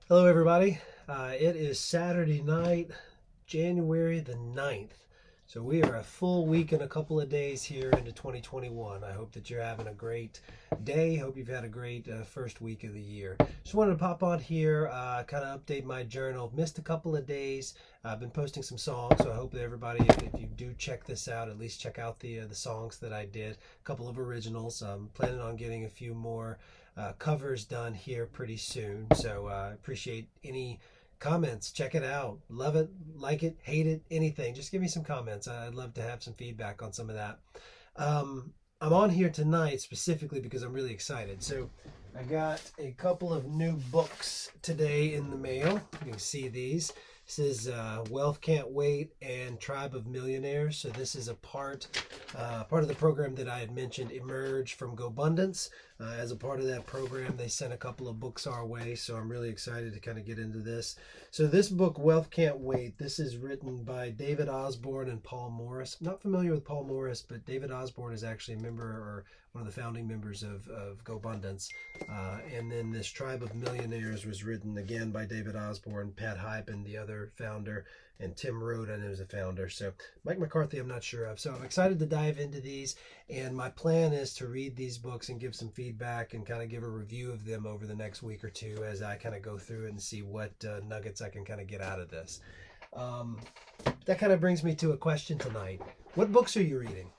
Hello, everybody. It is Saturday night, January the 9th. So we are a full week and a couple of days here into 2021. I hope that you're having a great day. Hope you've had a great first week of the year. Just wanted to pop on here, kind of update my journal. Missed a couple of days. I've been posting some songs, so I hope that everybody, if you do check this out, at least check out the songs that I did. A couple of originals. I'm planning on getting a few more covers done here pretty soon. So I appreciate any comments. Check it out. Love it, like it, hate it, anything. Just give me some comments. I'd love to have some feedback on some of that. I'm on here tonight specifically because I'm really excited. So I got a couple of new books today in the mail. You can see these. This is Wealth Can't Wait and Tribe of Millionaires. So this is a part of the program that I had mentioned, Emerge from GoBundance. As a part of that program, they sent a couple of books our way, so I'm really excited to kind of get into this. So this book, Wealth Can't Wait, this is written by David Osborne and Paul Morris. I'm not familiar with Paul Morris, but David Osborne is actually a member or one of the founding members of GoBundance. And then this Tribe of Millionaires was written again by David Osborne, Pat Hypen, the other founder, and Tim Roden is a founder. So Mike McCarthy, I'm not sure of. So I'm excited to dive into these, and my plan is to read these books and give some feedback and kind of give a review of them over the next week or two as I kind of go through it and see what nuggets I can kind of get out of this. That kind of brings me to a question tonight. What books are you reading?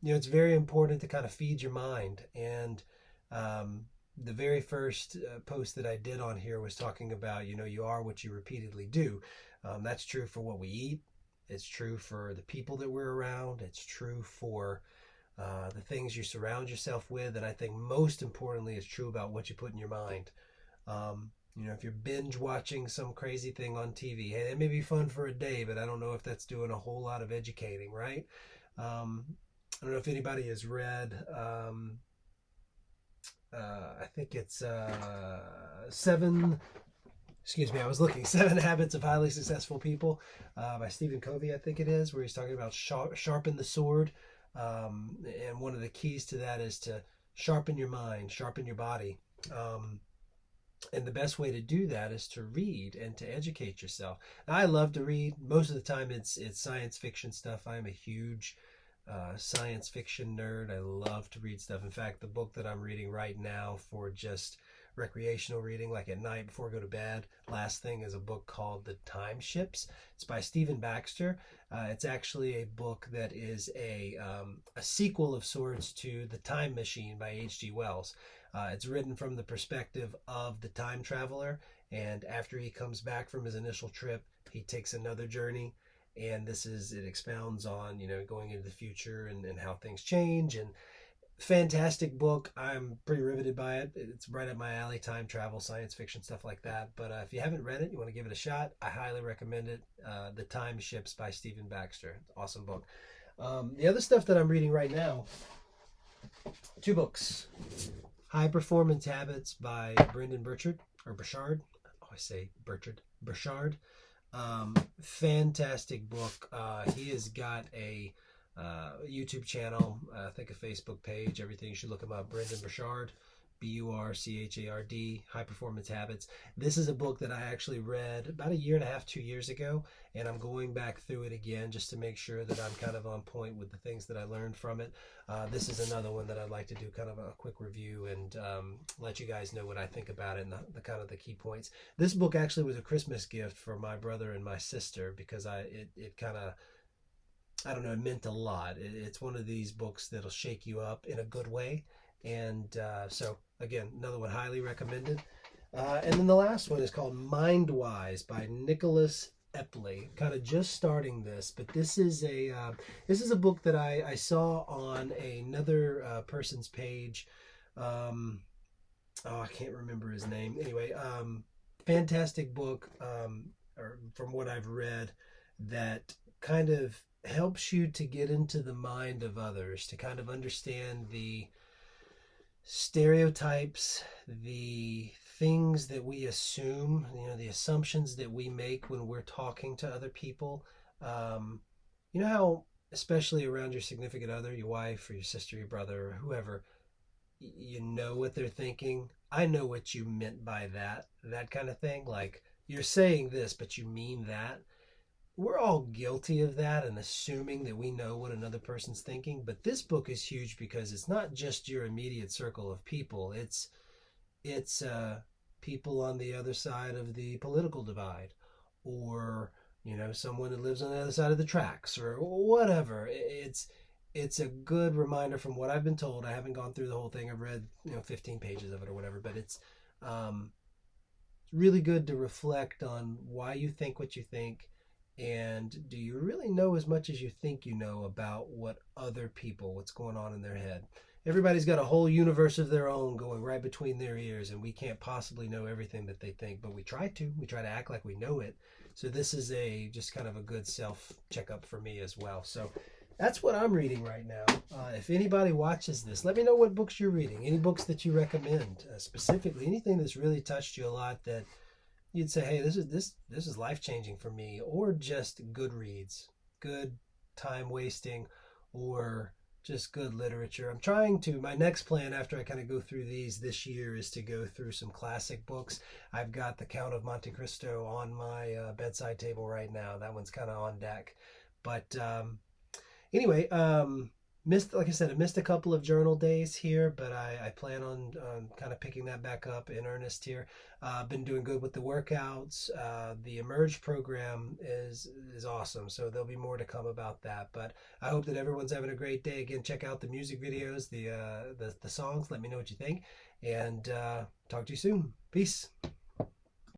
It's very important to kind of feed your mind. And the very first post that I did on here was talking about, you are what you repeatedly do. That's true for what we eat. It's true for the people that we're around. It's true for the things you surround yourself with. And I think most importantly, it's true about what you put in your mind. If you're binge watching some crazy thing on TV, hey, it may be fun for a day, but I don't know if that's doing a whole lot of educating, right? I don't know if anybody has read, I think it's I was looking, Seven Habits of Highly Successful People by Stephen Covey, I think it is, where he's talking about sharpen the sword. And one of the keys to that is to sharpen your mind, sharpen your body. And the best way to do that is to read and to educate yourself. Now, I love to read. Most of the time it's science fiction stuff. I'm a huge science fiction nerd. I love to read stuff. In fact, the book that I'm reading right now for just recreational reading, like at night before I go to bed, last thing, is a book called The Time Ships. It's by Stephen Baxter. It's actually a book that is a sequel of sorts to The Time Machine by H.G. Wells. It's written from the perspective of the time traveler, and after he comes back from his initial trip, he takes another journey. And it expounds on, going into the future and how things change. And fantastic book. I'm pretty riveted by it. It's right up my alley, time travel, science fiction, stuff like that. But if you haven't read it, you want to give it a shot, I highly recommend it. The Time Ships by Stephen Baxter. Awesome book. The other stuff that I'm reading right now, two books. High Performance Habits by Brendon Burchard, or Burchard. I always say Burchard. Fantastic book. He has got a YouTube channel, I think a Facebook page, everything. You should look him up. Brendon Burchard, Burchard, High Performance Habits. This is a book that I actually read about a year and a half, 2 years ago, and I'm going back through it again just to make sure that I'm kind of on point with the things that I learned from it. This is another one that I'd like to do kind of a quick review and let you guys know what I think about it and the kind of the key points. This book actually was a Christmas gift for my brother and my sister because it kind of, I don't know, it meant a lot. It's one of these books that'll shake you up in a good way. And so, again, another one highly recommended. And then the last one is called Mindwise by Nicholas Epley. Kind of just starting this, but this is a book that I saw on another person's page. I can't remember his name. Anyway, fantastic book, or from what I've read, that kind of helps you to get into the mind of others, to kind of understand the stereotypes, the things that we assume, the assumptions that we make when we're talking to other people. How, especially around your significant other, your wife or your sister, your brother, or whoever, you know what they're thinking I know what you meant by that kind of thing. Like, you're saying this, but you mean that. We're all guilty of that and assuming that we know what another person's thinking. But this book is huge because it's not just your immediate circle of people. It's people on the other side of the political divide, or someone who lives on the other side of the tracks, or whatever. It's a good reminder from what I've been told. I haven't gone through the whole thing. I've read 15 pages of it or whatever, but um, really good to reflect on why you think what you think, and do you really know as much as you think you know about what's going on in their head. Everybody's got a whole universe of their own going right between their ears, and we can't possibly know everything that they think, but we try to act like we know it. So this is a just kind of a good self checkup for me as well. So that's what I'm reading right now. If anybody watches this, let me know what books you're reading. Any books that you recommend, specifically anything that's really touched you a lot that you'd say, hey, this is life changing for me, or just good reads, good time wasting, or just good literature. I'm trying to, my next plan after I kind of go through these this year is to go through some classic books. I've got The Count of Monte Cristo on my bedside table right now. That one's kind of on deck. But anyway, like I said, I missed a couple of journal days here, but I plan on kind of picking that back up in earnest here. Been doing good with the workouts. The Emerge program is awesome, so there'll be more to come about that. But I hope that everyone's having a great day. Again, check out the music videos, the songs. Let me know what you think, and talk to you soon. Peace.